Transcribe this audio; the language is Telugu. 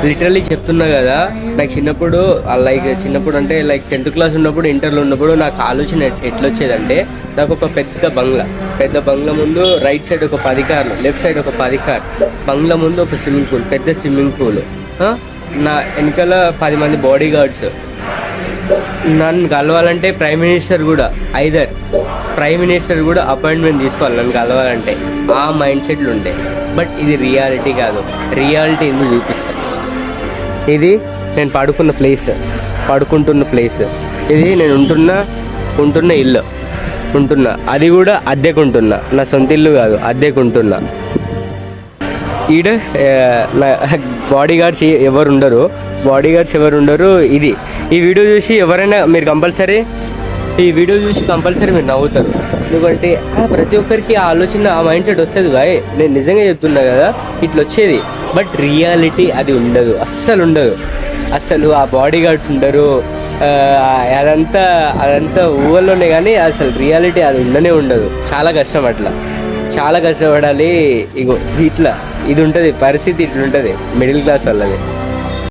లిటరల్లీ చెప్తున్నా కదా, నాకు చిన్నప్పుడు చిన్నప్పుడు అంటే 10th క్లాస్ ఉన్నప్పుడు, ఇంటర్లో ఉన్నప్పుడు నాకు ఆలోచన ఎట్లొచ్చేదంటే, నాకు ఒక పెద్ద బంగ్లా ముందు రైట్ సైడ్ ఒక 10 కార్లు, లెఫ్ట్ సైడ్ ఒక 10 కార్లు, బంగ్లా ముందు ఒక స్విమ్మింగ్ పూల్, పెద్ద స్విమ్మింగ్ పూల్, నా వెనకాల 10 మంది బాడీ గార్డ్స్. నన్ను కలవాలంటే ప్రైమ్ మినిస్టర్ కూడా అపాయింట్మెంట్ తీసుకోవాలి నన్ను కలవాలంటే. ఆ మైండ్ సెట్లు ఉండే. బట్ ఇది రియాలిటీ కాదు. రియాలిటీ ఎందుకు చూపిస్తాను. ఇది నేను పడుకుంటున్న ప్లేస్, ఇది నేను ఉంటున్న ఇల్లు అది కూడా అద్దెకుంటున్నా, నా సొంత ఇల్లు కాదు, అద్దెకుంటున్నా. ఈడ బాడీ గార్డ్స్ ఎవరు ఉండరు. ఇది ఈ వీడియో చూసి ఎవరైనా మీరు కంపల్సరీ మీరు నవ్వుతారు. ఎందుకంటే ప్రతి ఒక్కరికి ఆ ఆలోచన, ఆ మైండ్ సెట్ వస్తుంది బాయ్. నేను నిజంగా చెప్తున్నా కదా, ఇట్లా వచ్చేది. బట్ రియాలిటీ అది ఉండదు, అస్సలు ఉండదు. అసలు ఆ బాడీ గార్డ్స్ ఉండరు, అదంతా ఊళ్ళోనే, కానీ అసలు రియాలిటీ అది ఉండదు. చాలా కష్టం, అట్లా చాలా కష్టపడాలి. ఇది ఉంటుంది పరిస్థితి, ఇట్లుంటుంది మిడిల్ క్లాస్ వాళ్ళది.